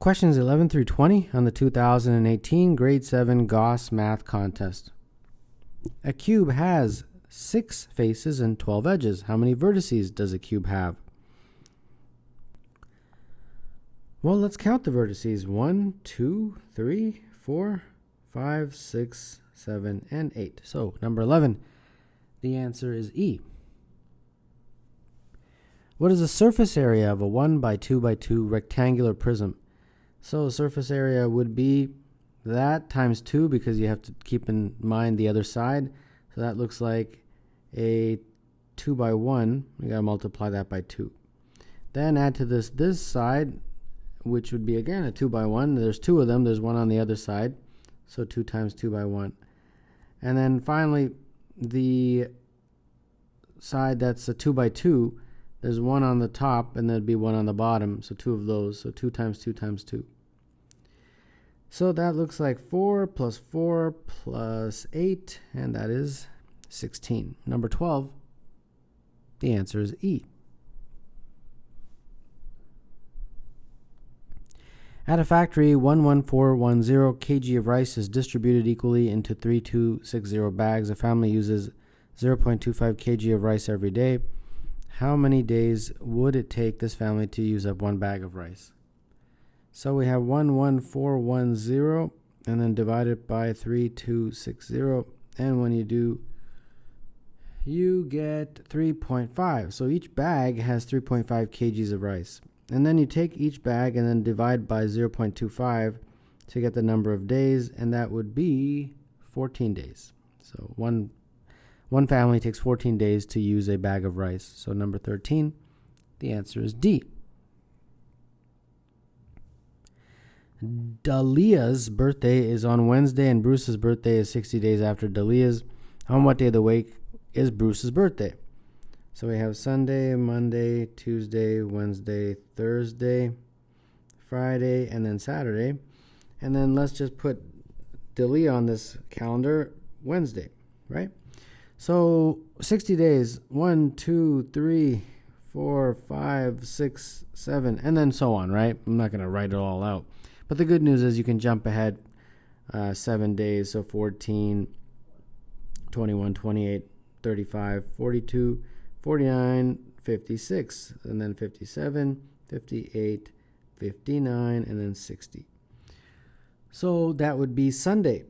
questions 11 through 20 on the 2018 Grade 7 Gauss Math Contest. A cube has 6 faces and 12 edges. How many vertices does a cube have? Well, let's count the vertices. 1, 2, 3, 4, 5, 6, 7, and 8. So, number 11, the answer is E. What is the surface area of a 1 by 2 by 2 rectangular prism? So surface area would be that times 2, because you have to keep in mind the other side. So that looks like a 2 by 1. We got to multiply that by 2. Then add to this side, which would be again a 2 by 1. There's 2 of them. There's one on the other side. So 2 times 2 by 1. And then finally, the side that's a 2 by 2, there's one on the top, and there'd be one on the bottom, so 2 of those, so 2 times 2 times 2. So that looks like 4 plus 8, and that is 16. Number 12, the answer is E. At a factory, 11410 kg of rice is distributed equally into 3260 bags. A family uses 0.25 kg of rice every day. How many days would it take this family to use up 1 bag of rice? So we have 11410 and then divide it by 3260, and when you do, you get 3.5. So each bag has 3.5 kgs of rice. And then you take each bag and then divide by 0.25 to get the number of days, and that would be 14 days. So one family takes 14 days to use a bag of rice. So number 13, the answer is D. Dahlia's birthday is on Wednesday, and Bruce's birthday is 60 days after Dahlia's. On what day of the week is Bruce's birthday? So we have Sunday, Monday, Tuesday, Wednesday, Thursday, Friday, and then Saturday. And then let's just put Dahlia on this calendar, Wednesday, right? So 60 days, 1, 2, 3, 4, 5, 6, 7, and then so on, right? I'm not going to write it all out. But the good news is you can jump ahead 7 days, so 14, 21, 28, 35, 42, 49, 56, and then 57, 58, 59, and then 60. So that would be Sunday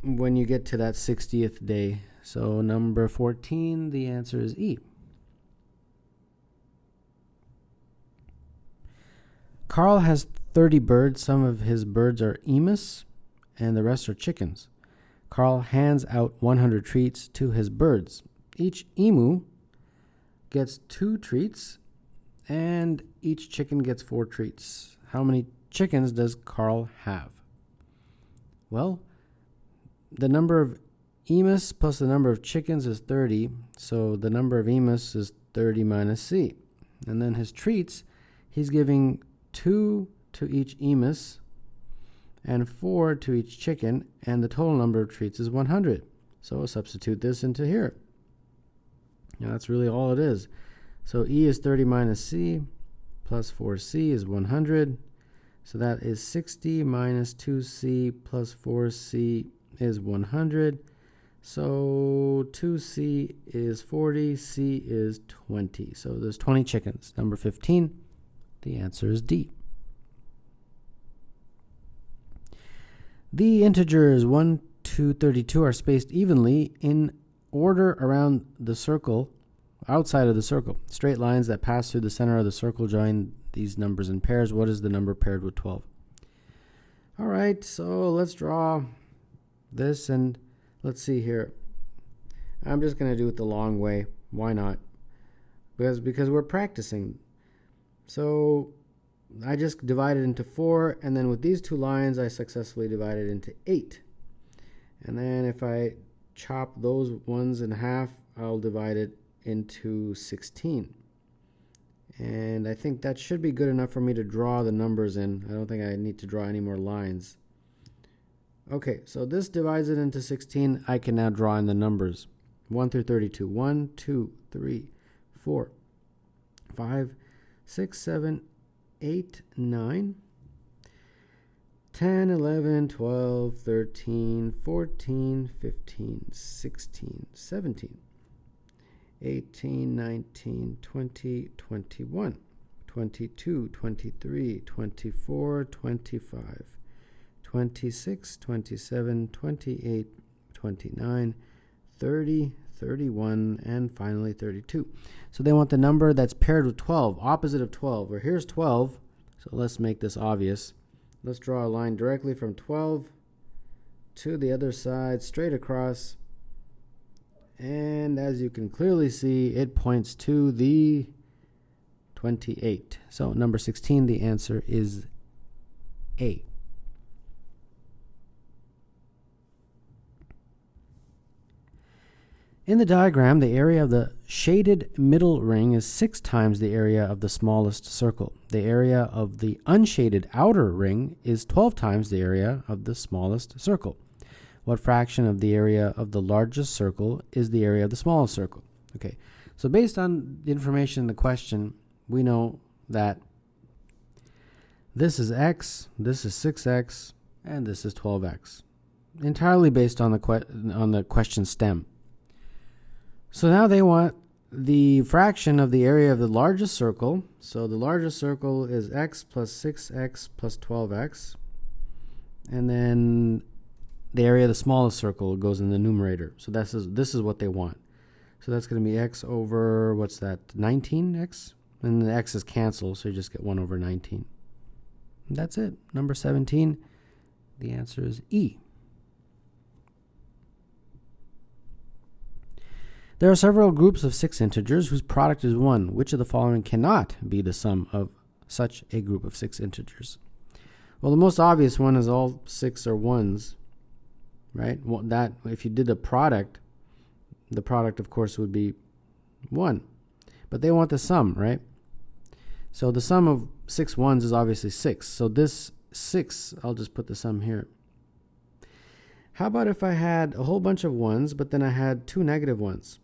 when you get to that 60th day. So number 14, the answer is E. Carl has 30 birds. Some of his birds are emus, and the rest are chickens. Carl hands out 100 treats to his birds. Each emu gets 2 treats, and each chicken gets 4 treats. How many chickens does Carl have? Well, the number of emus plus the number of chickens is 30, so the number of emus is 30 minus C. And then his treats, he's giving 2 to each emus and 4 to each chicken, and the total number of treats is 100. So we'll substitute this into here. Now that's really all it is. So E is 30 minus C plus 4C is 100. So that is 60 minus 2C plus 4C is 100. So 2C is 40, C is 20. So there's 20 chickens. Number 15, the answer is D. The integers 1 to 32 are spaced evenly in order around the circle, outside of the circle. Straight lines that pass through the center of the circle join these numbers in pairs. What is the number paired with 12? All right, so let's draw this, and let's see here. I'm just going to do it the long way. Why not? Because we're practicing. So I just divided into 4, and then with these 2 lines, I successfully divided into 8. And then if I chop those ones in half, I'll divide it into 16. And I think that should be good enough for me to draw the numbers in. I don't think I need to draw any more lines. Okay, so this divides it into 16. I can now draw in the numbers. 1 through 32. 1, 2, 3, 4, 5, 6, 7, 8, 9. 10, 11, 12, 13, 14, 15, 16, 17, 18, 19, 20, 21, 22, 23, 24, 25, 26, 27, 28, 29, 30, 31, and finally 32. So they want the number that's paired with 12, opposite of 12. Or here's 12, so let's make this obvious. Let's draw a line directly from 12 to the other side, straight across. And as you can clearly see, it points to the 28. So number 16, the answer is A. In the diagram, the area of the shaded middle ring is 6 times the area of the smallest circle. The area of the unshaded outer ring is 12 times the area of the smallest circle. What fraction of the area of the largest circle is the area of the smallest circle? Okay, so based on the information in the question, we know that this is x, this is 6x, and this is 12x. Entirely based on the question stem. So now they want the fraction of the area of the largest circle. So the largest circle is x plus 6x plus 12x. And then the area of the smallest circle goes in the numerator. So this is what they want. So that's going to be x over, what's that, 19x? And the x is canceled, so you just get 1 over 19. And that's it. Number 17, the answer is E. There are several groups of 6 integers whose product is 1. Which of the following cannot be the sum of such a group of 6 integers? Well, the most obvious one is all 6 are 1s, right? Well, that if you did a product, the product, of course, would be 1. But they want the sum, right? So the sum of 6 1s is obviously 6. So this 6, I'll just put the sum here. How about if I had a whole bunch of 1s, but then I had 2 negative 1s?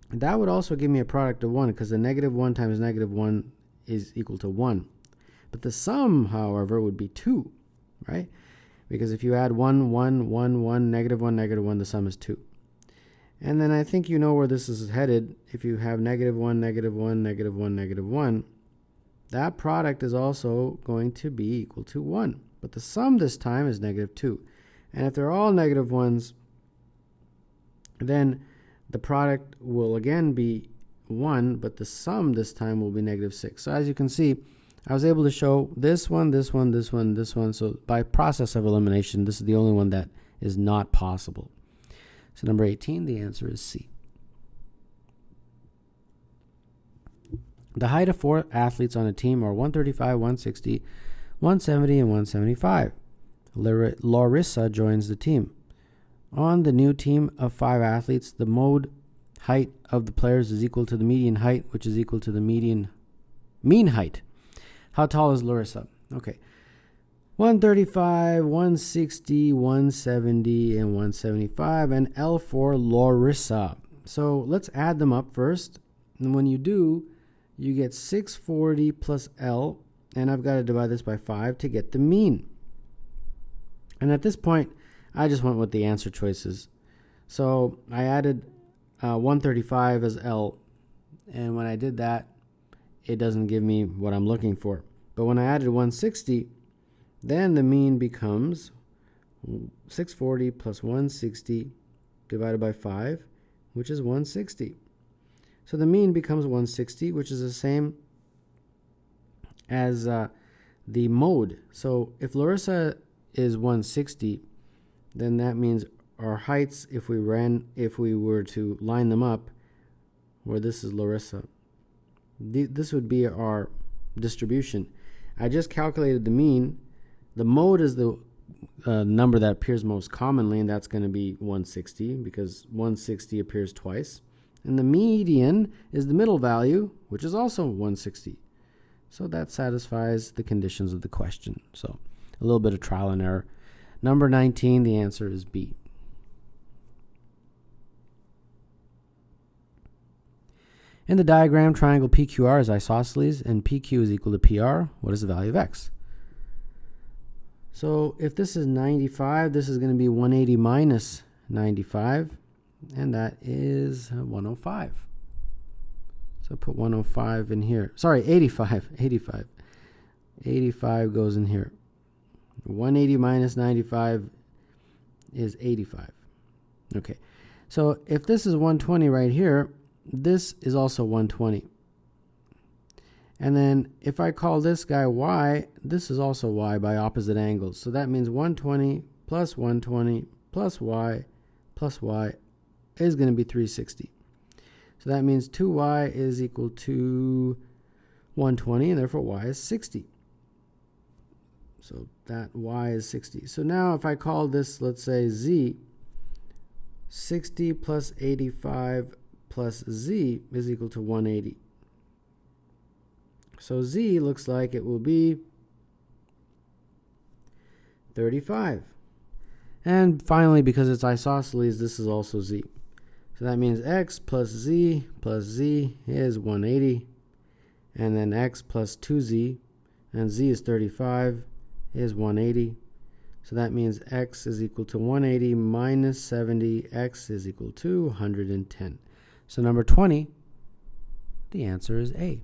That would also give me a product of 1, because the negative 1 times negative 1 is equal to 1. But the sum, however, would be 2, right? Because if you add 1, 1, 1, 1, negative 1, negative 1, the sum is 2. And then I think you know where this is headed. If you have negative 1, negative 1, negative 1, negative 1, that product is also going to be equal to 1. But the sum this time is negative 2. And if they're all negative 1s, then the product will again be 1, but the sum this time will be negative 6. So as you can see, I was able to show this one, this one, this one, this one. So by process of elimination, this is the only one that is not possible. So number 18, the answer is C. The height of 4 athletes on a team are 135, 160, 170, and 175. Larissa joins the team. On the new team of 5 athletes, the mode height of the players is equal to the median height, which is equal to the mean height. How tall is Larissa? Okay. 135, 160, 170, and 175, and L for Larissa. So let's add them up first. And when you do, you get 640 plus L, and I've got to divide this by 5 to get the mean. And at this point, I just went with the answer choices. So I added 135 as L, and when I did that, it doesn't give me what I'm looking for. But when I added 160, then the mean becomes 640 plus 160 divided by 5, which is 160. So the mean becomes 160, which is the same as the mode. So if Larissa is 160, then that means our heights, if we were to line them up, where this is Larissa, this would be our distribution. I just calculated the mean. The mode is the number that appears most commonly, and that's going to be 160, because 160 appears twice. And the median is the middle value, which is also 160. So that satisfies the conditions of the question. So a little bit of trial and error. Number 19, the answer is B. In the diagram, triangle PQR is isosceles, and PQ is equal to PR. What is the value of X? So if this is 95, this is going to be 180 minus 95, and that is 105. So put 105 in here. Sorry, 85. 85 goes in here. 180 minus 95 is 85. Okay, so if this is 120 right here, this is also 120. And then if I call this guy y, this is also y by opposite angles. So that means 120 plus 120 plus y is going to be 360. So that means 2y is equal to 120, and therefore y is 60. So that y is 60. So now if I call this, let's say, z, 60 plus 85 plus z is equal to 180. So z looks like it will be 35. And finally, because it's isosceles, this is also z. So that means x plus z is 180. And then x plus 2z, and z is 35, is 180. So that means x is equal to 180 minus 70. X is equal to 110. So number 20, the answer is A.